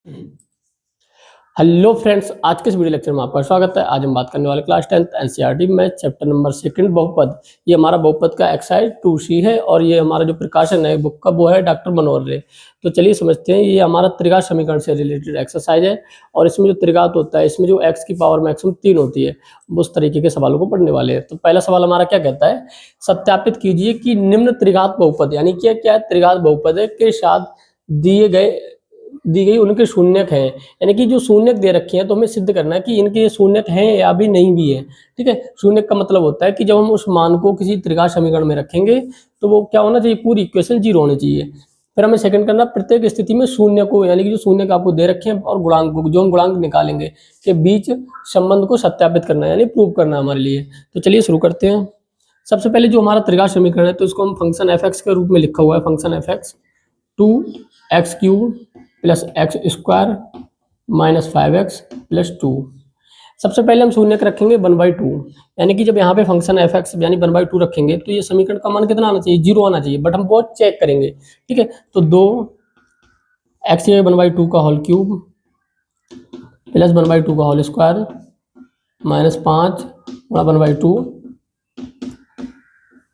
Hello friends, आज के इस वीडियो लेक्चर में आपका स्वागत है। आज हम बात करने वाले क्लास 10th एनसीईआरटी में चैप्टर नंबर 2 बहुपद। ये हमारा बहुपद का एक्सरसाइज 2C है और ये हमारा जो प्रकाशन है बुक का वो है डॉक्टर मनोहर रे। तो चलिए समझते हैं। ये हमारा त्रिघात समीकरण से रिलेटेड एक्सरसाइज है और इसमें जो त्रिघात होता है इसमें जो x की पावर मैक्सिमम 3 होती है उस तरीके के सवालों को पढ़ने वाले हैं। तो पहला सवाल हमारा क्या कहता है, सत्यापित कीजिए कि निम्न त्रिघात बहुपद यानी कि क्या त्रिघात बहुपद के साथ दी गई उनके शून्यक हैं। यानी कि जो शून्यक दे रखे हैं तो हमें सिद्ध करना है कि इनके शून्यक हैं या भी नहीं भी है। ठीक है, शून्यक का मतलब होता है कि जब हम उस मान को किसी त्रिघात समीकरण में रखेंगे तो वो क्या होना चाहिए, पूरी इक्वेशन 0 होनी चाहिए। फिर हमें सेकंड करना, प्रत्येक स्थिति में शून्य को यानी कि जो शून्यक आपको दे रखे हैं और गुणांक को जो हम गुणांक निकालेंगे के बीच संबंध को सत्यापित करना है यानी प्रूव करना है हमारे लिए। तो चलिए शुरू करते हैं। सबसे पहले जो हमारा त्रिघात समीकरण है तो इसको हम फंक्शन एफ एक्स के रूप में लिखा हुआ है, function F x 2x³ plus x square minus 5x plus 2। सबसे पहले हम शून्यक रखेंगे 1/2 यानी कि जब यहाँ पे फंक्शन एफ एक्स यानी 1/2 रखेंगे तो ये समीकरण का मान कितना आना चाहिए, 0 आना चाहिए। बट हम वो चेक करेंगे। ठीक है, तो 2x 1/2 का होल क्यूब प्लस 1/2 का होल स्क्वायर माइनस 5 गुणा 1/2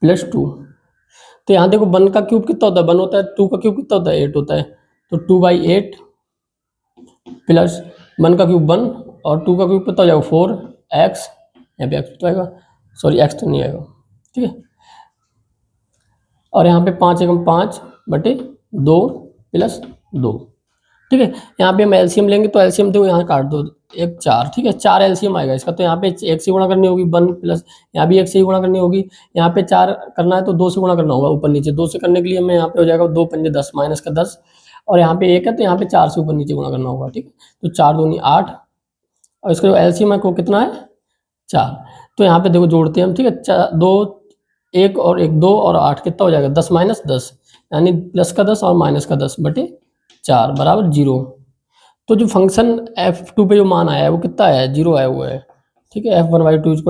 प्लस 2। तो यहाँ देखो 1 का क्यूब कितना होता है, 1 होता है, 2 का क्यूब कितना होता है, 8 होता है। तो 2/8 प्लस 1 का क्यूब 1 और 2 का क्यूब कितना हो जाएगा 4x, यहाँ पे x तो आएगा, सॉरी x तो नहीं आएगा। ठीक है, और यहाँ पे 5 एकम 5/2 प्लस 2। ठीक है, यहाँ पे हम एलसीएम लेंगे तो एलसीएम तो यहाँ काट दो, 1 4। ठीक है, 4 एलसीएम आएगा इसका। तो यहाँ पे 1 से गुणा करनी होगी 1 प्लस यहाँ भी 1 से ही गुणा करनी होगी। यहाँ पे 4 करना है तो 2 से गुणा करना होगा ऊपर नीचे। 2 से करने के लिए हमें यहाँ पे हो जाएगा 2 पंजे 10 माइनस का 10 और यहाँ पे 1 है तो यहाँ पे 4 से ऊपर नीचे गुणा करना होगा। ठीक है, तो 4 दूनी 8 और इसका जो एलसीएम है वो कितना है 4। तो यहाँ पे देखो जोड़ते हैं हम। ठीक है, 2 1 और 1 2 और 8 कितना हो जाएगा 10 माइनस 10 यानी प्लस का 10 और माइनस का 10/4 बराबर 0। तो जो फंक्शन f2 पे जो मान आया है वो कितना आया है, 0 आया हुआ है। ठीक है, f1/2 =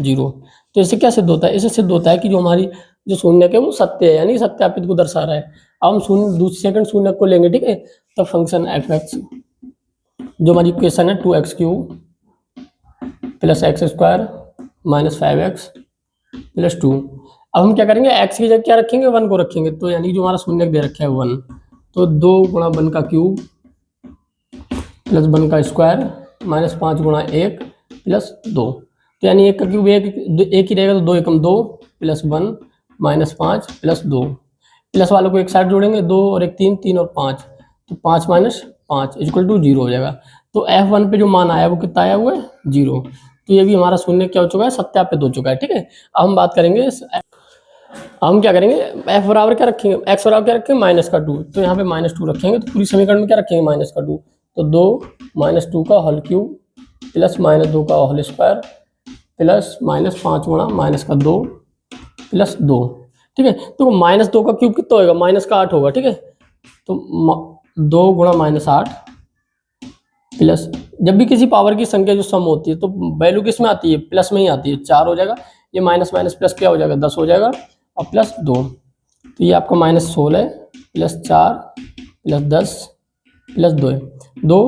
0। तो इससे क्या सिद्ध होता है, इससे सिद्ध होता है कि जो हमारी जो शून्यक है वो सत्य है यानी सत्यापित को दर्शा रहा है। अब हम दूसरे सेकंड शून्यक को लेंगे। ठीक है, तो फंक्शन एफ एक्स जो हमारी इक्वेशन है 2x³ plus x square minus 5x plus 2। अब हम क्या करेंगे, x की जगह क्या रखेंगे, 1 को रखेंगे। तो यानी जो हमारा शून्यक दे रखा है 1, तो 2 गुणा 1 का क्यूब प्लस 1 का स्क्वायर माइनस 5 गुणा 1 प्लस 2। तो यानी 1 का क्यूब 1 ही रहेगा तो 2 एकम 2 प्लस 1 माइनस 5 प्लस 2। प्लस वालों को एक साइड जोड़ेंगे, 2 और 1 3, 3 और 5 तो 5 माइनस 5 = 0 हो जाएगा। तो F1 पे जो मान आया वो कितना आया हुआ है 0। तो ये भी हमारा शून्य क्या हो चुका है, सत्यापित हो चुका है। ठीक है, अब हम बात करेंगे, हम क्या करेंगे, f बराबर क्या रखेंगे, x बराबर क्या रखेंगे -2। तो यहाँ पे -2 रखेंगे तो पूरी समीकरण में क्या रखेंगे -2। तो 2 -2 का होल क्यूब प्लस -2 का होल स्क्वायर प्लस -5 गुणा -2 प्लस 2। ठीक है, तो -2 का क्यूब कितना होगा, -8 होगा। ठीक है, तो 2 गुणा -8 प्लस, जब भी किसी पावर की संख्या जो सम होती है तो वैल्यू किस में आती है, प्लस में ही आती है, 4 हो जाएगा। ये माइनस माइनस प्लस क्या हो जाएगा, 10 हो जाएगा और प्लस 2। तो ये आपका -16 प्लस 4 प्लस 10 प्लस 2 है, 2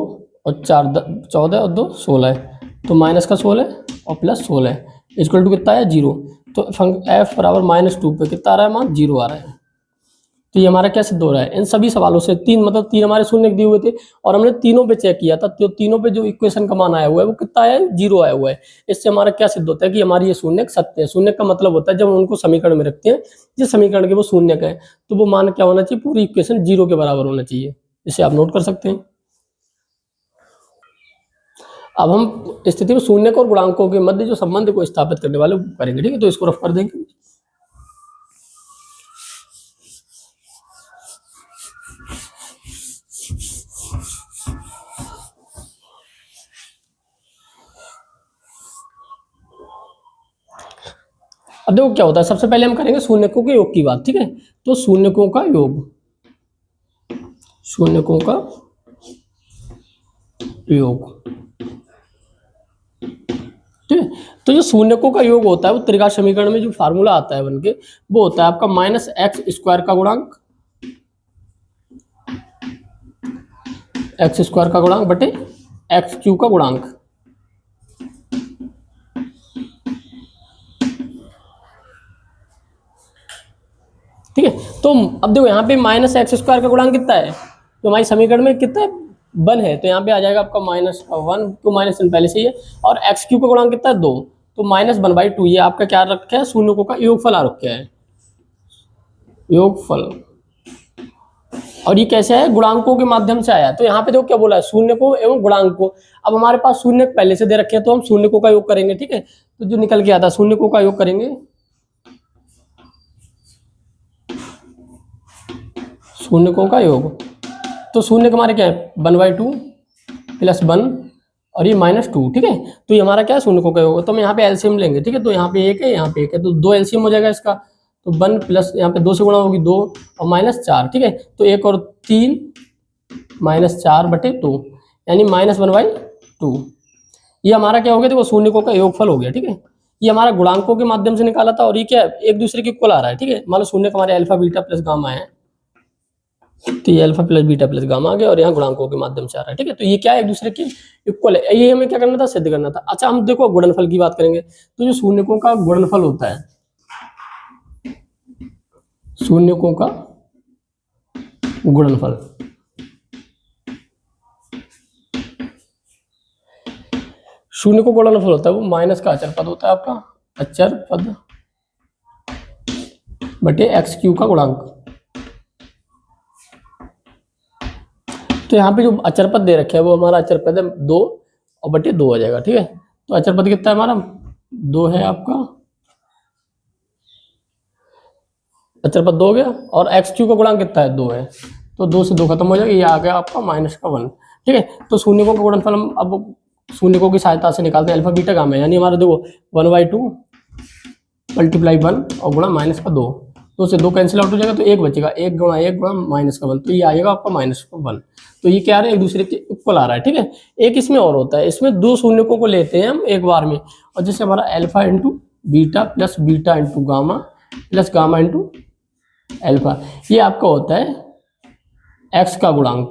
और 4 14 और 2 16 है। तो माइनस का 16 और प्लस 16 = कितना है 0। तो f बराबर -2 पे कितना आ रहा है मान, 0 आ रहा है। तो ये हमारा क्या सिद्ध हो रहा है, इन सभी सवालों से 3 मतलब 3 हमारे शून्य दिए हुए थे और हमने तीनों पे चेक किया था। तो तीनों पे जो इक्वेशन का मान आया हुआ है वो कितना आया है, 0 आया हुआ है। इससे हमारा क्या सिद्ध होता है कि हमारी ये शून्यक सत्य है। शून्यक का मतलब होता है जब हम उनको समीकरण में रखते हैं, जिस समीकरण के वो शून्यक है तो वो मान क्या होना चाहिए, पूरी इक्वेशन 0 के बराबर होना चाहिए। इसे आप नोट कर सकते हैं। अब हम स्थिति में शून्यक और गुणांकों के मध्य जो संबंध को स्थापित करने वाले करेंगे। ठीक है, तो इसको रफ कर देंगे। अब देखो क्या होता है, सबसे पहले हम करेंगे शून्यकों के योग की बात। ठीक है, तो शून्यकों का योग, शून्यकों का योग। ठीक है, तो जो शून्यकों का योग होता है वो त्रिघात समीकरण में जो फार्मूला आता है बन के, वो होता है आपका -x² का गुणांक एक्स स्क्वायर का गुणांक बटे एक्स क्यू का गुणांक। ठीक है, तो अब देखो यहाँ पे माइनस एक्स स्क्वायर का गुणांक कितना है, तो हमारी समीकरण में कितना है, 1 है, तो यहाँ पे आ जाएगा आपका -1, तो -1 पहले से ही है, और एक्स क्यू का गुणांक कितना है 2, तो -1/2 ये आपका क्या रखा है, शून्यकों का योगफल आ रखा है, योगफल। और ये कैसे है, गुणांकों के माध्यम से आया, तो यहाँ पे देखो क्या बोला है, शून्यकों एवं गुणांकों। अब हमारे पास शून्य पहले से दे रखे हैं, तो हम शून्यकों का योग करेंगे। ठीक है, तो जो निकल के आता है शून्यकों का योग करेंगे, शून्यकों का योग, तो शून्य हमारे क्या है 1/2 + 1 और ये -2। ठीक है, तो ये हमारा क्या है शून्यकों का योग, तो हम यहाँ पे एलसीएम लेंगे। ठीक है, तो यहाँ पे 1 है, यहाँ पे 1 है, तो 2 एलसीएम हो जाएगा इसका, तो 1 प्लस यहाँ पे 2 से गुणा होगी 2 और -4। ठीक है, तो 1 और 3 -4/2 यानी -1/2। ये हमारा क्या हो गया, देखो शून्यकों का योगफल हो गया। ठीक है, ये हमारा गुणांकों के माध्यम से निकाला था, और ये क्या है एक दूसरे के इक्वल आ रहा है। ठीक है, मान लो शून्य हमारे अल्फा बीटा प्लस गामा है, तो ये alpha plus beta plus gamma आ गया, और यहाँ गुणांकों के माध्यम से आ रहा है। ठीक है, तो ये क्या है एक दूसरे के इक्वल है, ये हमें क्या करना था, सिद्ध करना था। अच्छा, हम देखो गुणनफल की बात करेंगे, तो जो शून्यकों का गुणनफल होता है, शून्यकों का गुणनफल, शून्यकों का गुणनफल होता है वो माइनस का अचर पद होता है आपका, अचर पद बटे एक्स क्यू का गुणांक। तो यहाँ पे जो अचर पद दे रखे हैं वो हमारा अचर पद है 2 और बटे 2 आ जाएगा। ठीक है, तो अचर पद कितना है हमारा 2 है आपका, अचर पद 2 हो गया, और एक्स क्यू का गुणांक कितना है 2 है, तो 2 से 2 खत्म हो जाएगा, ये आ गया आपका -1। ठीक है, तो शून्यकों का गुणनफल हम अब शून्यकों की सहायता से निकालते हैं, अल्फा बीटा गामा, यानी हमारा देखो 1/2 × 1 और गुणा -2, 2 से 2 कैंसिल आउट हो जाएगा, तो 1 बचेगा, 1 गुणा -1, तो ये आएगा आपका -1। तो ये क्या है एक दूसरे के इक्वल आ रहा है। ठीक है, एक इसमें और होता है, इसमें 2 शून्यकों को लेते हैं हम एक बार में, और जैसे हमारा alpha × beta plus beta × gamma plus gamma × alpha, ये आपका होता है एक्स का गुणांक।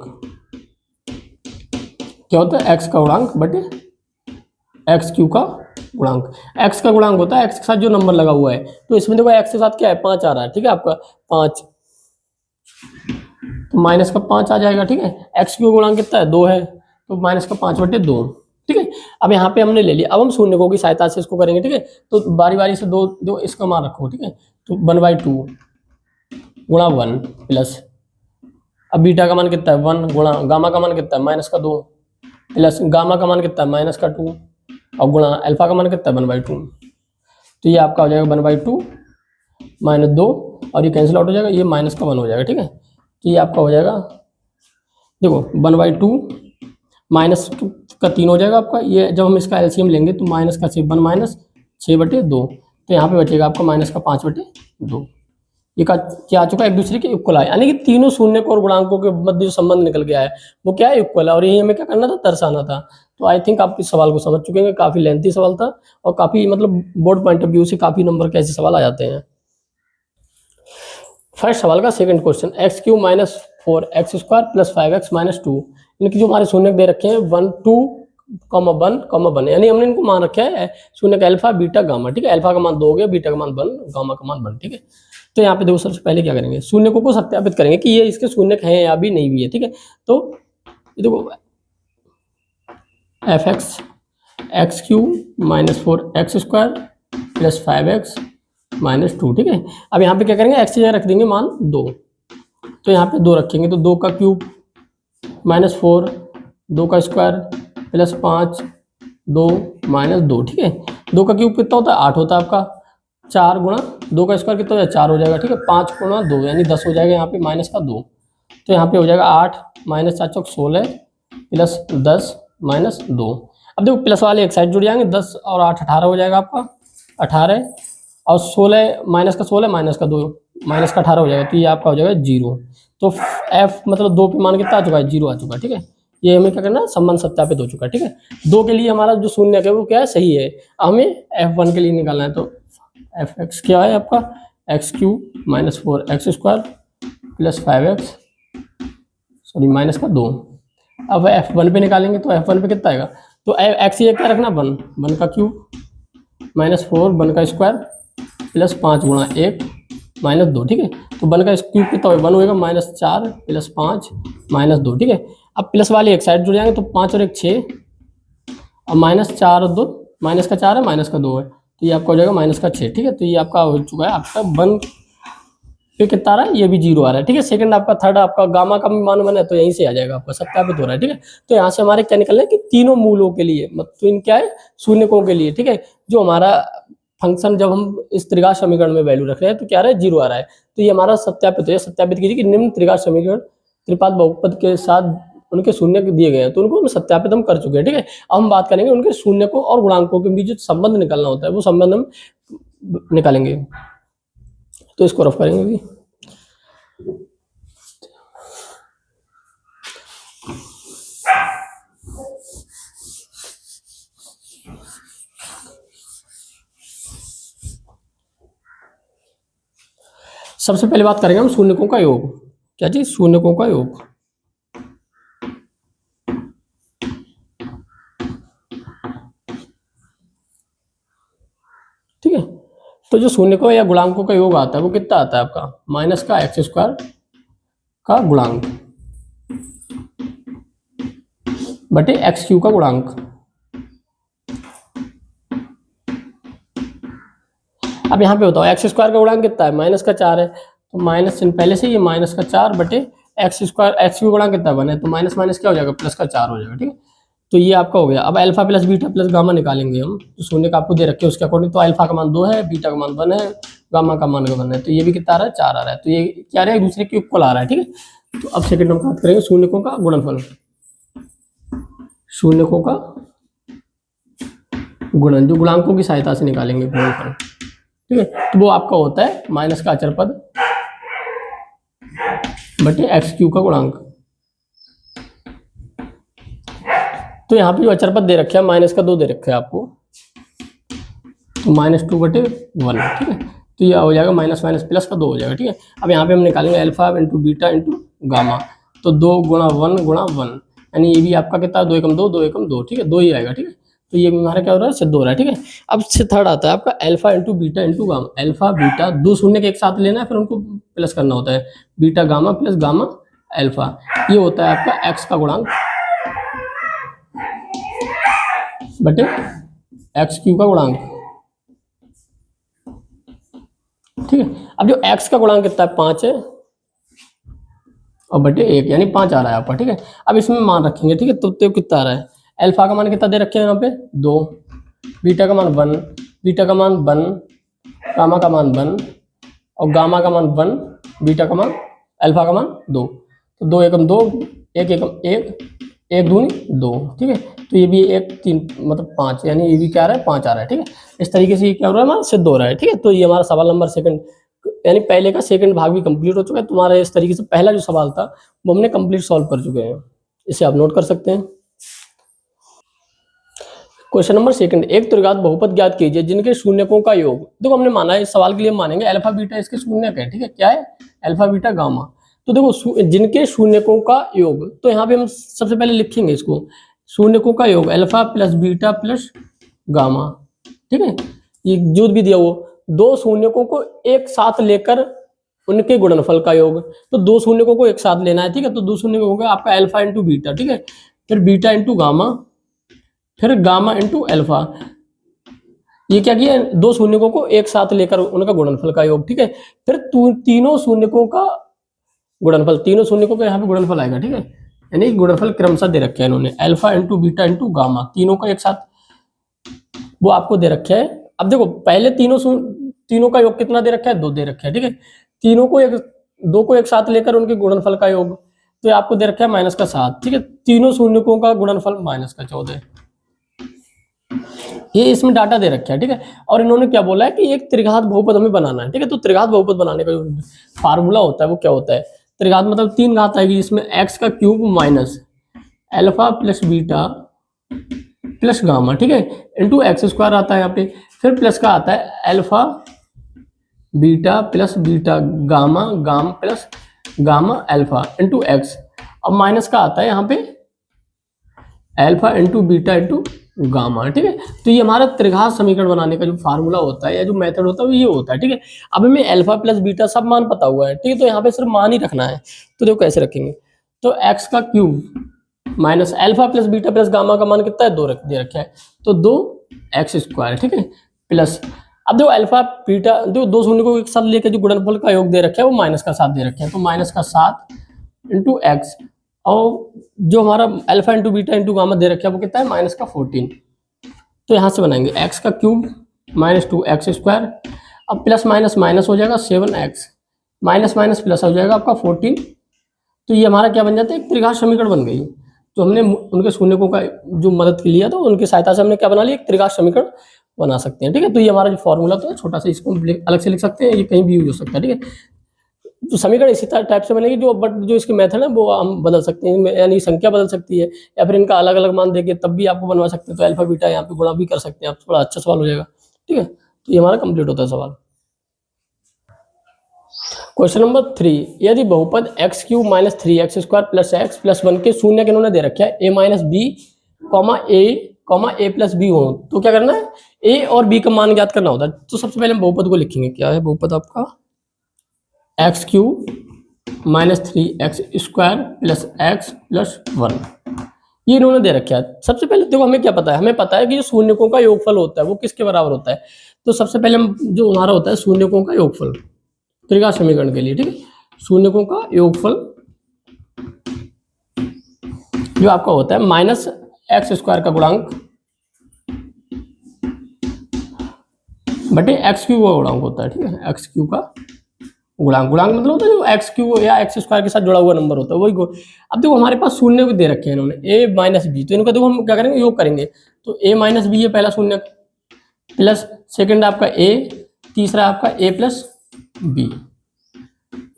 क्या होता है, एक्स का गुणांक बटे एक्स क्यू का गुणांक। एक्स का गुणांक होता है एक्स के साथ जो नंबर लगा हुआ है, तो इसमें देखो एक्स के साथ क्या है 5 आ रहा है। ठीक है, आपका 5, तो -5 आ जाएगा। ठीक है, एक्स क्यू गुणांक कितना है 2 है, तो -5/2। ठीक है, अब यहाँ पे हमने ले लिया, अब हम शून्यकों की सहायता से इसको करेंगे। ठीक है, तो बारी बारी से दो इसका मान रखो। ठीक है, तो 1/2 गुणा 1 प्लस, अब बीटा का मान कितना है 1 गुणा गामा का मान कितना है -2 प्लस गामा का मान कितना है -2 और गुणा अल्फा का मान कितना है 1/2, तो ये आपका हो जाएगा 1/2 -2 और ये कैंसिल आउट हो जाएगा, ये -1 हो जाएगा। ठीक है, तो ये आपका हो जाएगा देखो 1/2 -2 का 3 हो जाएगा आपका, ये जब हम इसका एलसीएम लेंगे तो -6 1 -6/2, तो यहाँ पे बचेगा आपका -5/2। ये क्या आ चुका है एक दूसरे के इक्वल आया, यानी कि तीनों शून्यकों और गुणांकों के मध्य जो संबंध निकल के आया वो क्या है इक्वल है, और यही हमें क्या करना था दर्शाना था। तो आई थिंक आप इस सवाल को समझ चुके हैं, काफी लेंथी सवाल था और काफी मतलब बोर्ड पॉइंट ऑफ व्यू से काफी नंबर के ऐसे सवाल आ जाते हैं। फर्स्ट सवाल का second question, x³ - 4x² + 5x - 2, इनकी जो हमारे शून्य दे रखे हैं 1 2 1 यानी हमने इनको मान रखा है शून्य का अल्फा बीटा गामा। ठीक है, अल्फा का मान 2 हो गया, बीटा का मान 1, गामा का मान 1। ठीक है, तो यहाँ पे देखो सबसे पहले क्या करेंगे, शून्यकों को सत्यापित करेंगे कि ये इसके शून्य हैं या भी नहीं भी है। ठीक है, तो देखो fx x³ - 4x² + 5x - 2। ठीक है, अब यहाँ पे क्या करेंगे x की जगह रख देंगे मान 2, तो यहाँ पे 2 रखेंगे, तो 2 का क्यूब -4 2 का स्क्वायर प्लस 5 2 -2। ठीक है, 2 का क्यूब कितना होता है 8 होता है आपका, 4 गुणा 2 का स्क्वायर कितना हो जाएगा 4 हो जाएगा। ठीक है, 5 गुणा 2 यानी 10 हो जाएगा, यहाँ पे -2, तो यहाँ पे हो जाएगा 8 -4 = 16 प्लस 10 -2। अब देखो प्लस वाले एक साइड जुड़ जाएंगे, 10 और 8 18 हो जाएगा आपका 18, और 16 -16 -2 -18 हो जाएगा, तो ये आपका हो जाएगा 0। तो f मतलब 2 पे मान कितना आ चुका है 0 आ चुका है। ठीक है, ये हमें क्या करना है संबंध सत्यापित हो चुका है। ठीक है, 2 के लिए हमारा जो शून्य है वो क्या है सही है, हमें f1 के लिए निकालना है, तो fx क्या है आपका x³ - 4x² + 5x -2 अब F1 पे निकालेंगे तो F1 पे कितना आएगा, तो एक्स ये क्या रखना, 1, 1 का क्यूब -4 1 का स्क्वायर प्लस 5 गुणा 1 -2, ठीक है। तो 1 का क्यूब कितना होगा, 1 होएगा -4 प्लस 5 -2, ठीक है। अब प्लस वाले एक साइड जुड़ जाएंगे तो 5 और 1 6, अब -4 और 2, माइनस का 4 है माइनस का 2 है, तो ये आपका हो जाएगा -6, ठीक है। तो ये आपका हो चुका है, आपका 1 पे कितना आ रहा है, ये भी 0 आ रहा है, ठीक है। सेकंड आपका, थर्ड आपका गामा का भी मान 1 है तो यहीं से आ जाएगा, आपका सत्यापित हो रहा है, ठीक है। तो यहाँ से हमारे क्या निकलना है कि तीनों मूलों के लिए, मतलब इन क्या है, शून्यकों के लिए, ठीक है, जो हमारा फंक्शन जब हम इस त्रिघात समीकरण में वैल्यू रख रहे हैं तो क्या आ रहा है, 0 आ रहा है। तो ये हमारा सत्यापित है। सत्यापित कीजिए कि निम्न त्रिघात समीकरण त्रिपाद बहुपद के साथ उनके शून्य दिए गए हैं, तो उनको सत्यापित हम कर चुके हैं, ठीक है। अब हम बात करेंगे उनके शून्यकों और गुणांकों के बीच जो संबंध निकलना होता है, वो संबंध हम निकालेंगे। तो इसको रफ करेंगे भी। सबसे पहले बात करेंगे हम शून्यकों का योग। क्या चीज, शून्यकों का योग। ठीक है, तो जो शून्यकों या गुणांकों का योग आता है वो कितना आता है आपका, माइनस का x² का गुणांक बटे x³ का गुणांक। अब यहाँ पे बताओ x² का गुणांक कितना है, -4 है, तो माइनस पहले से ये -4 बटे x² x³ गुणांक कितना बने, तो माइनस माइनस क्या हो जाएगा, +4 हो जाएगा, ठीक है। तो ये आपका हो गया। अब alpha plus beta plus gamma निकालेंगे हम, तो शून्य का आपको दे रखे उसके अकॉर्डिंग, तो अल्फा का मान 2 है, बीटा का मान 1 है, गामा का मान 1 है, तो ये भी कितना आ रहा है, 4 आ रहा है। तो ये क्या आ रहा है, एक दूसरे के इक्वल आ रहा है, ठीक है। तो अब सेकंड हम बात करेंगे शून्यकों का गुणनफल। शून्यकों का गुणन, जो गुणांकों की सहायता से निकालेंगे गुणनफल, ठीक है। तो वो आपका होता है माइनस का अचर पद बटे x³ का गुणांक। तो यहाँ पे जो अचर पद दे रखे हैं, -2 दे रखे हैं आपको, तो -2 बटे 1, ठीक है। तो ये हो जाएगा माइनस माइनस प्लस का 2 हो जाएगा, ठीक है। अब यहाँ पे हम निकालेंगे alpha into beta into gamma, तो 2 गुणा 1 गुणा 1, यानी ये भी आपका कितना, 2 एकम 2 2 एकम 2, ठीक है, 2 ही आएगा, ठीक है। तो ये हमारा क्या हो रहा है, सिद्ध हो रहा है, ठीक है। अब से थर्ड आता है आपका alpha into beta into gamma. Alpha beta दो शून्य के एक साथ लेना है, फिर उनको प्लस करना होता है, beta gamma plus gamma alpha, ये होता है आपका एक्स का गुणांक बटे x³ का गुणांक, ठीक है। अब जो x का गुणांक कितना है, 5 है, और बटे 1 यानी 5 आ रहा है आपका, ठीक है। अब इसमें मान रखेंगे, ठीक है, तो कितना आ रहा है, अल्फा का मान कितना दे रखे हैं यहाँ पे 2, बीटा का मान 1, बीटा का मान 1, गामा का मान 1, और गामा का मान 1, बीटा का मान, अल्फा का मान 2, तो 2 एकम 2, 1 एकम 1, 1 दूनी 2, ठीक है। तो ये भी 1 3 मतलब 5, यानी ये भी क्या आ रहा है, 5 आ रहा है, ठीक है। इस तरीके से ये क्या हो रहा है, हमारा सिद्ध हो रहा है, ठीक है। तो ये हमारा सवाल नंबर सेकंड, यानी पहले का सेकंड भाग भी कंप्लीट हो चुका है तुम्हारा। इस तरीके से पहला जो सवाल था वो हमने कंप्लीट सॉल्व कर चुके हैं, इसे आप नोट कर सकते हैं। क्वेश्चन नंबर सेकंड, एक त्रिघात बहुपद ज्ञात कीजिए जिनके शून्यकों का योग। देखो हमने माना है, इस सवाल के लिए मानेंगे अल्फा बीटा इसके शून्यक है, ठीक है, क्या है, अल्फा बीटा गामा। तो देखो जिनके शून्यकों का योग, तो यहाँ पे हम सबसे पहले लिखेंगे इसको, शून्यकों का योग alpha plus beta plus gamma, ठीक है। ये जो भी दिया वो दो शून्यकों को एक साथ लेकर उनके गुणनफल का योग, तो दो शून्यकों को एक साथ लेना है, ठीक है। तो दो शून्य हो गया आपका अल्फा इंटू बीटा, ठीक है, फिर बीटा इंटू गामा, फिर गामा इंटू अल्फा। ये क्या किया, दो शून्यकों को एक साथ लेकर उनका गुणनफल का योग, ठीक है। फिर तीनों शून्यकों का गुणनफल, तीनों शून्यकों का यहाँ पे गुणनफल आएगा, ठीक है, यानी गुणनफल क्रमशः दे रखे हैं इन्होंने, alpha into beta into gamma, तीनों का एक साथ वो आपको दे रखे है। अब देखो पहले तीनों का योग कितना दे रखा है, 2 दे रखा है, ठीक है। तीनों को दो को एक साथ लेकर उनके गुणनफल का योग, तो आपको दे रखा है -7, ठीक है। तीनों शून्यकों का गुणनफल -14, ये इसमें डाटा दे रखा है, ठीक है। और इन्होंने क्या बोला है कि एक त्रिघात बहुपद हमें बनाना है, ठीक है। तो त्रिघात बहुपद बनाने का जो फार्मूला होता है वो क्या होता है, त्रिघात मतलब 3 घात आएगी, जिसमें x का cube minus alpha plus beta plus gamma, ठीक है, इंटू x² आता है यहाँ पे, फिर प्लस का आता है alpha beta plus beta gamma gamma plus gamma alpha into x, अब माइनस का आता है यहाँ पे alpha into beta into gamma, ठीक है। तो ये हमारा त्रिघात समीकरण बनाने का जो फार्मूला होता है या जो मेथड होता है वो ये होता है, ठीक है। अब हमें अल्फा प्लस बीटा सब मान पता हुआ है, ठीक है, तो यहाँ पे सिर्फ मान ही रखना है। तो देखो कैसे रखेंगे, तो एक्स का cube minus alpha plus beta plus gamma का मान कितना है, 2 दे रखा है, तो 2x², ठीक है, प्लस अब देखो अल्फा बीटा, देखो दो शून्य को एक साथ लेकर जो गुणनफल का योग दे रखा है वो -7 दे रखे हैं, तो -7 इंटू एक्स, और जो हमारा alpha into beta into gamma दे रखा है वो कितना है, -14। तो यहाँ से बनाएंगे x का क्यूब -2x², अब प्लस माइनस माइनस हो जाएगा 7x, माइनस माइनस प्लस हो जाएगा आपका 14। तो ये हमारा क्या बन जाता है, एक त्रिघात समीकरण बन गई। तो हमने उनके शून्यकों का जो मदद के लिया, तो उनकी सहायता से हमने क्या बना लिया, एक त्रिघात समीकरण बना सकते हैं, ठीक है। तो ये हमारा जो फॉर्मूला तो छोटा सा, इसको अलग से लिख सकते हैं, ये कहीं भी यूज हो सकता है, ठीक है। तो समीकरण इसी टाइप से बनेगी, जो बट जो इसके मेथड है वो हम बदल सकते हैं, यानी संख्या बदल सकती है या फिर इनका अलग अलग मान देके तब भी आपको बनवा सकते हैं। तो अल्फा बीटा यहाँ पे गुणा भी कर सकते हैं आप, थोड़ा अच्छा सवाल हो जाएगा, ठीक है। तो ये हमारा कंप्लीट होता है सवाल। क्वेश्चन नंबर 3, यदि बहुपद x³ - 3x² + x + 1 के शून्य के इन्होंने दे रखे है a - b, a + b हो, तो क्या करना है, a और b का मान ज्ञात करना होता है। तो सबसे पहले हम बहुपद को लिखेंगे, क्या है बहुपद आपका, x³ - 3x² + x + 1, ये इन्होंने दे रखा है। सबसे पहले देखो हमें क्या पता है, हमें पता है कि जो शून्यकों का योगफल होता है वो किसके बराबर होता है। तो सबसे पहले हम जो हमारा होता है शून्यकों का योगफल त्रिघात समीकरण के लिए, ठीक है, शून्यकों का योगफल जो आपका होता है -x² का गुणांक बटे x³ का गुणांक होता है, ठीक है, x³ का गुणांक मतलब होता है जो x³ या x² के साथ जुड़ा हुआ नंबर होता है वही। अब देखो हमारे पास शून्य को दे रखे हैं इन्होंने a - b, तो इनका देखो हम क्या करेंगे, योग करेंगे। तो a - b ये पहला शून्य, प्लस सेकंड आपका a, तीसरा आपका a + b।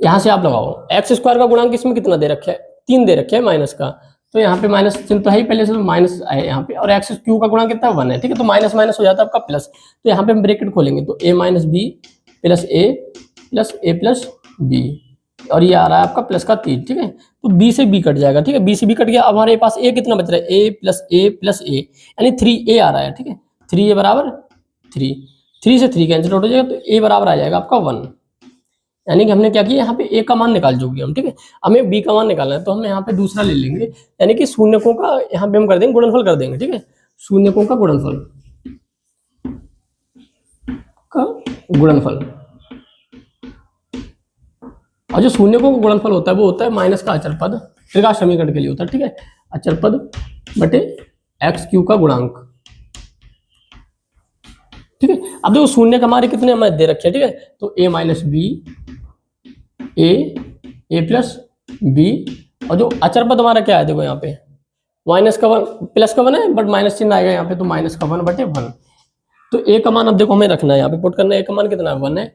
यहाँ से आप लगाओ x² का गुणांक इसमें कितना दे रखा है, 3 दे रखे हैं माइनस का, तो यहाँ पे माइनस चिन्ह तो है ही पहले से, तो माइनस है यहाँ पे, और x³ का गुणांक कितना 1 है, ठीक है, तो माइनस माइनस हो जाता है आपका प्लस। तो यहाँ पे हम ब्रैकेट खोलेंगे, तो a - b + a + b, और ये आ रहा है आपका प्लस का 3, ठीक है। तो b से b कट जाएगा, ठीक है, b से b कट गया। अब हमारे पास a कितना बच रहा है, a यानी 3a आ रहा है, ठीक है, 3a बराबर 3 से 3 कैंसिल आउट हो जाएगा, तो a बराबर आ जाएगा आपका 1। यानी कि हमने क्या किया, यहाँ पे a का मान निकाल चुके हम, ठीक है, हमें b का मान निकालना है, तो हम यहाँ पे दूसरा ले लेंगे, यानी कि शून्यकों का यहाँ पे हम कर देंगे गुणनफल कर देंगे, ठीक है, शून्यकों का गुणनफल और जो शून्यकों का गुणनफल होता है वो होता है माइनस का अचर पद, त्रिघात समीकरण के लिए होता है, ठीक है, अचर पद बटे x³ का गुणांक, ठीक है। अब देखो शून्य हमारे कितने हमें दे रखे हैं, ठीक है, तो a - b, a + b, और जो अचर पद हमारा क्या है, देखो यहाँ पे -1 प्लस का 1 है, बट माइनस चिन्ह आएगा यहाँ पे, तो -1 बटे 1। तो a का मान अब देखो हमें रखना है, यहाँ पे पुट करना है, a का मान कितना है 1 है,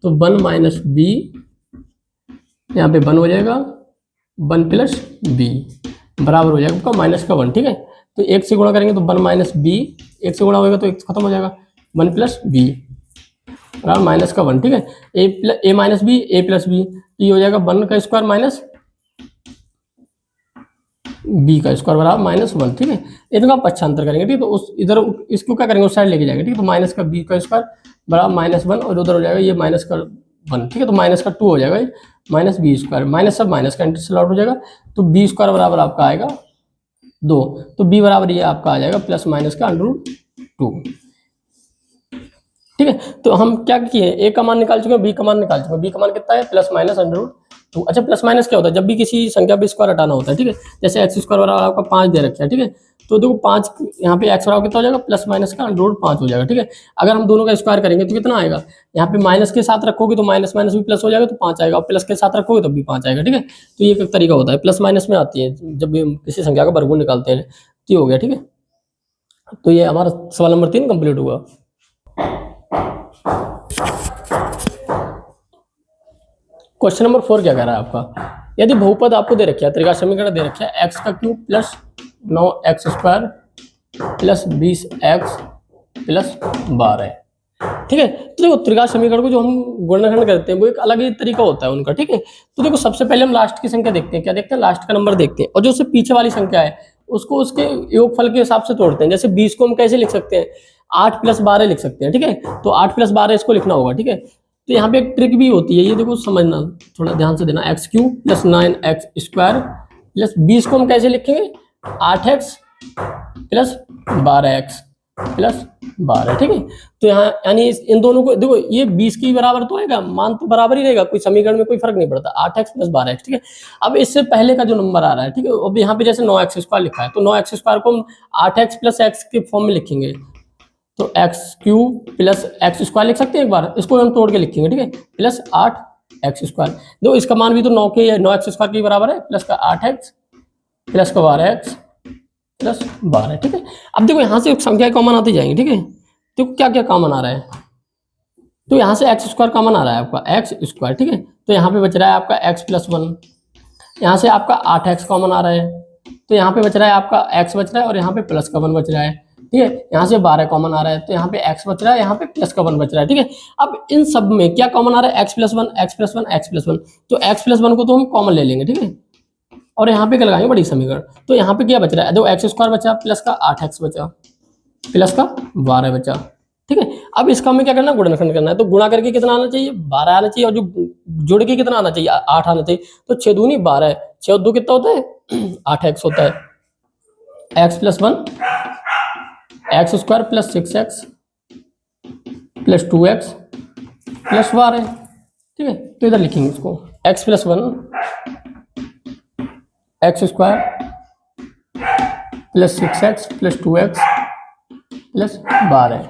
तो 1 - b, यहाँ पे 1 हो जाएगा, 1 + b बराबर हो जाएगा आपका -1, ठीक है। तो 1 से गुणा करेंगे तो 1 - b, 1 से गुणा होगा तो 1 खत्म हो जाएगा, 1 + b बराबर -1, ठीक है। a - b, a + b, ये हो जाएगा 1 का स्क्वायर माइनस b का स्क्वायर बराबर -1, ठीक है। इनका पक्षांतर करेंगे, ठीक है, तो उस इधर इसको क्या करेंगे, उस साइड लेके जाएंगे, ठीक है, तो माइनस का b का स्क्वायर बराबर -1, और उधर हो जाएगा ये -1, ठीक है, तो -2 हो जाएगा, -b², माइनस सब माइनस का कैंसिल आउट हो जाएगा, तो b² बराबर आपका आएगा 2, तो b बराबर ये आपका आ जाएगा प्लस माइनस का √2, ठीक है। तो हम क्या किए, a का मान निकाल चुके हैं, b का मान निकाल चुके हैं, b का मान कितना है प्लस माइनस √2। अच्छा, प्लस माइनस क्या होता है, जब भी किसी संख्या पे स्क्वायर हटाना होता है, ठीक है, जैसे x² बराबर आपका 5 दे रखा है, ठीक है, तो देखो 5 यहाँ पे x बराबर कितना हो जाएगा, प्लस माइनस का √5 हो जाएगा, ठीक है। अगर हम दोनों का स्क्वायर करेंगे तो कितना आएगा, यहाँ पे माइनस के साथ रखोगे तो माइनस माइनस भी प्लस हो जाएगा, तो 5 आएगा, और प्लस के साथ रखोगे तो भी 5 आएगा, ठीक है। तो ये एक तरीका होता है, प्लस माइनस में आती है जब भी हम किसी संख्या का वर्गमूल निकालते हैं, तो ये हो गया, ठीक है। तो ये हमारा सवाल नंबर 3 कंप्लीट हुआ। क्वेश्चन नंबर 4 क्या कह रहा है आपका, यदि बहुपद आपको दे रखा है, त्रिघात समीकरण दे रखा है, x³ + 9x² + 20x + 12, ठीक है। तो देखो त्रिघात समीकरण को जो हम गुणनखंड करते हैं वो एक अलग ही तरीका होता है उनका, ठीक है। तो देखो सबसे पहले हम लास्ट की संख्या देखते हैं, क्या देखते हैं, लास्ट का नंबर देखते हैं, और जो उससे पीछे वाली संख्या है उसको उसके योगफल के हिसाब से तोड़ते हैं। जैसे 20 को हम कैसे लिख सकते हैं, 8 + 12 लिख सकते हैं, ठीक है। तो 8 + 12 इसको लिखना होगा, ठीक है। तो यहाँ पे एक ट्रिक भी होती है, ये देखो समझना, थोड़ा ध्यान से देना। x³ + 9x² + 20 को हम कैसे लिखेंगे, 8x + 12x + 12, ठीक है। तो यहाँ यानी इन दोनों को देखो, ये 20 के बराबर तो आएगा, मान तो बराबर ही रहेगा, कोई समीकरण में कोई फर्क नहीं पड़ता, 8x + 12x, ठीक है। अब इससे पहले का जो नंबर आ रहा है, ठीक है, अब यहाँ पे जैसे 9x² लिखा है, तो 9x² को हम 8x + x के फॉर्म में लिखेंगे, तो x³ + x² लिख सकते हैं एक बार, इसको हम तोड़ के लिखेंगे, ठीक है, + 8x²। देखो इसका मान भी तो 9x² के बराबर है, प्लस का 8x + का 12x + 12, ठीक है। अब देखो यहाँ से संख्या कॉमन आती जाएंगी, ठीक है। तो क्या क्या कॉमन आ रहा है, तो यहाँ से x² कॉमन आ रहा है आपका, x², ठीक है। तो यहाँ पे बच रहा है आपका x + 1, यहाँ से आपका 8x कॉमन आ रहा है, तो यहाँ पे बच रहा है आपका x बच रहा है, और यहाँ पे प्लस का 1 बच रहा है, ठीक है। यहाँ से 12 कॉमन आ रहा है, तो यहाँ पे x बच रहा है, यहाँ पे प्लस का 1 बच रहा है, ठीक है। अब इन सब में क्या कॉमन आ रहा है, x + 1 x + 1 x + 1, तो x + 1 को तो हम कॉमन ले लेंगे, ठीक है, और यहाँ पे क्या लगाएंगे, बड़ी समीकरण। तो यहाँ पे क्या बच रहा है, देखो x² बचा, प्लस का 8x बचा, प्लस का 12 बचा, ठीक है। अब इसका हमें क्या करना है, गुणनखंड करना है। तो गुणा करके कितना आना चाहिए, 12 आना चाहिए, और जो जोड़ के कितना आना चाहिए, 8 आना चाहिए। तो 6 दूनी 12, 6 और 2 कितना होता है, 8x होता है। x + 1 x² + 6x + 2x + 12, ठीक है। तो इधर लिखेंगे इसको, x + 1 x² + 6x + 2x + 12,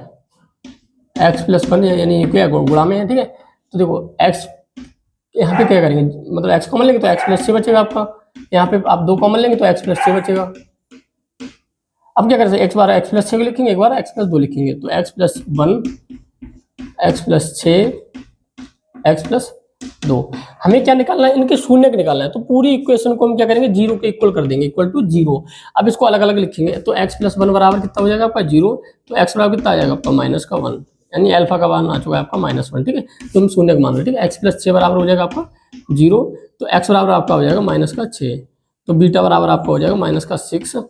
x + 1 यानी क्या गुणा में है, ठीक है। तो देखो x यहाँ पे क्या करेंगे, मतलब x कॉमन लेंगे तो x + 6 बचेगा आपका, यहाँ पे आप 2 कॉमन लेंगे तो x + 6 बचेगा। अब क्या करें, एक बार x + 6 लिखेंगे, एक बार x + 2 लिखेंगे, तो x + 1 x + 6 x + 2। हमें क्या निकालना है, इनके शून्य का निकालना है। तो पूरी इक्वेशन को हम क्या करेंगे, 0 के इक्वल कर देंगे, = 0। अब इसको अलग अलग लिखेंगे, तो x + 1 बराबर कितना हो जाएगा आपका 0, तो x बराबर कितना आ जाएगा आपका -1, यानी अल्फा का मान आ चुका है आपका -1, ठीक है। तो हम शून्य का मान लो, ठीक है। x + 6 बराबर हो जाएगा आपका 0, तो x बराबर आपका हो जाएगा -6, तो बीटा बराबर आपका हो जाएगा -6।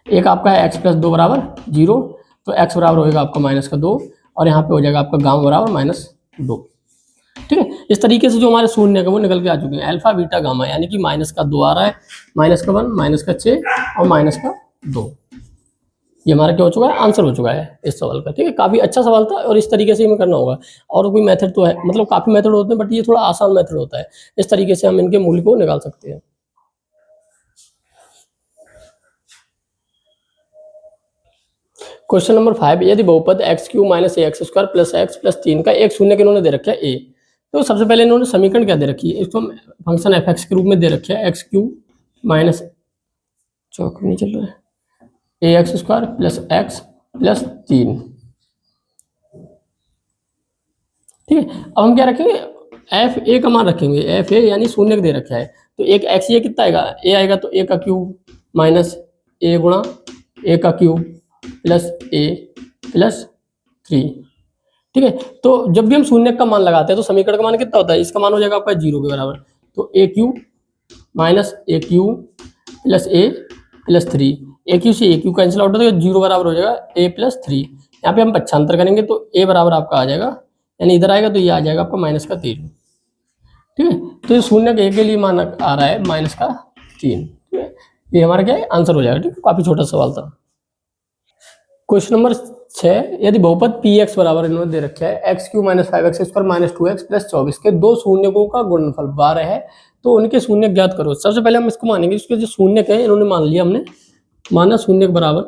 एक आपका है x + 2 बराबर 0, तो x बराबर होगा आपका -2, और यहाँ पे हो जाएगा आपका गामा बराबर -2, ठीक है। इस तरीके से जो हमारे शून्य है वो निकल के आ चुके हैं, अल्फा बीटा गामा, यानी कि -2 आ रहा है, -1 -6 और -2। ये हमारा क्या हो चुका है, आंसर हो चुका है इस सवाल का, ठीक है। काफ़ी अच्छा सवाल था, और इस तरीके से हमें करना होगा। और कोई मेथड तो है, मतलब काफ़ी मेथड होते हैं, बट ये थोड़ा आसान मेथड होता है। इस तरीके से हम इनके मूल्य को निकाल सकते हैं। क्वेश्चन नंबर 5, यदि बहुपद x³ - ax² + x + 3 का एक शून्य के इन्होंने दे रखा है a, तो सबसे पहले इन्होंने समीकरण क्या दे रखी है, इसको फंक्शन f(x) के रूप में दे रखा है, x³ - चौक नहीं चल रहा है, ax² + x + 3, ठीक है। अब हम क्या रखेंगे, एफ ए का मान रखेंगे, एफ ए यानी शून्य दे रखा है, तो एक एक्स ये कितना आएगा, ए आएगा, तो ए का क्यूब माइनस ए गुणा ए का क्यूब प्लस ए प्लस 3, ठीक है। तो जब भी हम शून्य का मान लगाते हैं तो समीकरण का मान कितना होता है, इसका मान हो जाएगा आपका 0 के बराबर, तो ए क्यूब माइनस ए क्यूब प्लस ए प्लस 3, ए क्यू से ए क्यू कैंसिल आउट हो जाएगा, 0 बराबर हो जाएगा ए प्लस 3। यहाँ पे हम पक्षांतर करेंगे तो ए बराबर आपका आ जाएगा, यानी इधर आएगा तो ये आ जाएगा आपका -3, ठीक है। तो ये शून्य के ए के लिए मान आ रहा है -3, ठीक है। ये हमारा क्या है, आंसर हो जाएगा, ठीक है। काफी छोटा सवाल था। क्वेश्चन नंबर 6, यदि बहुपद px बराबर इन्होंने दे रखा है x³ - 5x² - 2x + 24 के दो शून्यकों का गुणनफल 12 है, तो उनके शून्य ज्ञात करो। सबसे पहले हम इसको मानेंगे, इसके जो शून्य है इन्होंने मान लिया, हमने माना शून्य के बराबर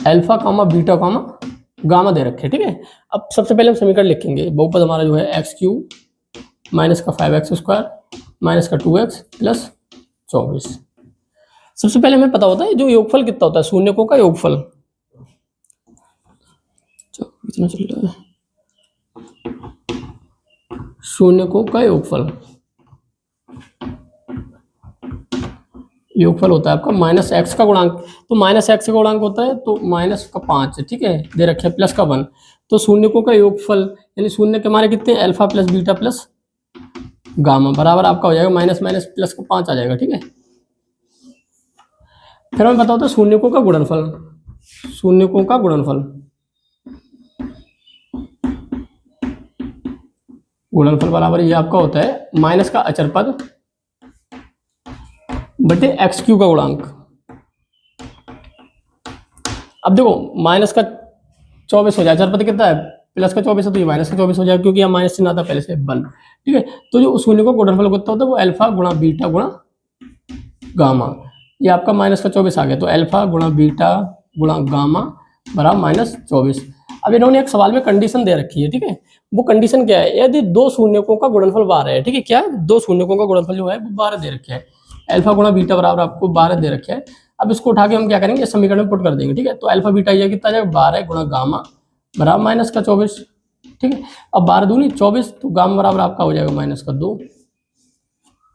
अल्फा कामा बीटा कामा गामा दे रखे, ठीक है। अब सबसे पहले हम समीकरण लिखेंगे, बहुपद हमारा जो है x³ - 5x² - 2x + 24। सबसे पहले हमें पता होता है जो योगफल कितना होता है, शून्यकों का योगफल, कितना चल रहा है, शून्यकों का योगफल होता है आपका -x का गुणांक, तो -x का गुणांक होता है तो -5, ठीक है, दे रखे है प्लस का 1, तो शून्यकों का योगफल यानी शून्य के हमारे कितने, alpha plus beta plus gamma बराबर आपका हो जाएगा माइनस माइनस प्लस का 5 आ जाएगा। ठीक है, फिर हमें पता होता है शून्यकों का गुणनफल। शून्यकों का गुणनफल, गुणनफल बराबर ये आपका होता है माइनस का अचर पद बटे एक्स क्यू का गुणांक। अब देखो माइनस का 24 हो जाए, अचर पद कितना है प्लस का 24 है, तो ये माइनस का 24 हो जाएगा क्योंकि यहाँ माइनस चिन्ह आता पहले से बन। ठीक है, तो जो शून्य को गुणनफल कितना होता है वो अल्फा गुणा बीटा गुणा गामा। ये आपका माइनस का 24 आ गया, तो अल्फा गुणा बीटा गुणा गामा बराबर माइनस 24। अब इन्होंने एक सवाल में कंडीशन दे रखी है। ठीक है, वो कंडीशन क्या है, यदि दो शून्यकों का गुणनफल 12 है। ठीक है, क्या है, दो शून्यकों का गुणनफल जो है वो 12 दे रखे है, अल्फा गुणा बीटा बराबर आपको 12 दे रखे है। अब इसको उठा के हम क्या करेंगे, समीकरण में पुट कर देंगे। ठीक है, तो अल्फा बीटा ये कितना आ जाएगा 12 गुणा गामा बराबर माइनस का 24। ठीक है, अब 12 दूनी 24, तो गामा बराबर आपका हो जाएगा माइनस का 2।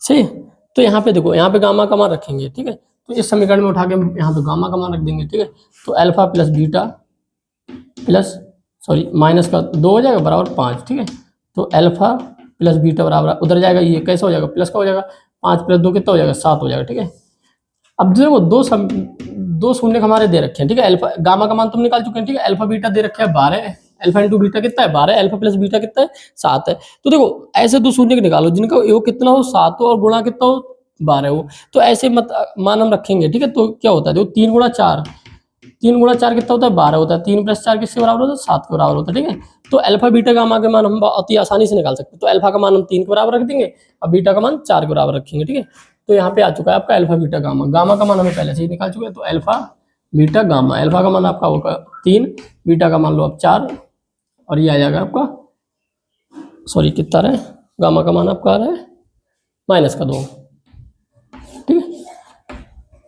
सही, तो यहाँ पे देखो, यहाँ पे गामा का मान रखेंगे। ठीक है, तो इस समीकरण में उठा के यहाँ पे गामा का मान रख देंगे। ठीक है, तो alpha plus beta plus minus का 2 हो जाएगा बराबर 5। ठीक है, तो अल्फा प्लस बीटा बराबर उधर जाएगा, ये कैसा हो जाएगा प्लस का हो जाएगा, 5 प्लस 2 कितना हो जाएगा 7 हो जाएगा। ठीक है, अब देखो दो शून्य हमारे दे रखे हैं। ठीक है, अल्फा गामा का मान तुम निकाल चुके हैं। ठीक है, अल्फा बीटा दे रखा है 12, अल्फा इंटू बीटा कितना है 12, अल्फा प्लस बीटा कितना है 7 है। तो देखो ऐसे दो शून्य निकालो जिनका योग कितना हो 7 हो और गुणा कितना हो 12 हो, तो ऐसे मान हम रखेंगे। ठीक है, तो क्या होता है देखो 3 गुणा 4, 3 गुणा 4 कितना होता है 12 होता है, 3 प्लस 4 किसके बराबर होता है 7 के बराबर होता है। ठीक है, तो अल्फा बीटा गामा के मान हम बहुत ही आसानी से निकाल सकते हैं। तो अल्फा का मान हम 3 के बराबर रख देंगे और बीटा का मान 4 के बराबर रखेंगे। ठीक है, तो यहाँ पे आ चुका है आपका अल्फा बीटा गामा। गामा का मान हमें पहले से ही निकाल चुके हैं, तो अल्फा बीटा गामा, अल्फा का मान आपका होगा 3, बीटा का मान लो आप 4, और ये आ जाएगा आपका कितना रहा है, गामा का मान आपका आ रहा है माइनस का 2। ठीक है,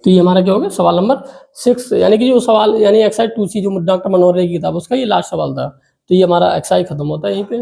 तो ये हमारा क्या हो गया सवाल नंबर 6, यानी कि जो सवाल यानी एक्सरसाइज 2C जो डॉक्टर मनोहर की किताब उसका ये लास्ट सवाल था। तो ये हमारा एक्सरसाइज खत्म होता है यहीं पे।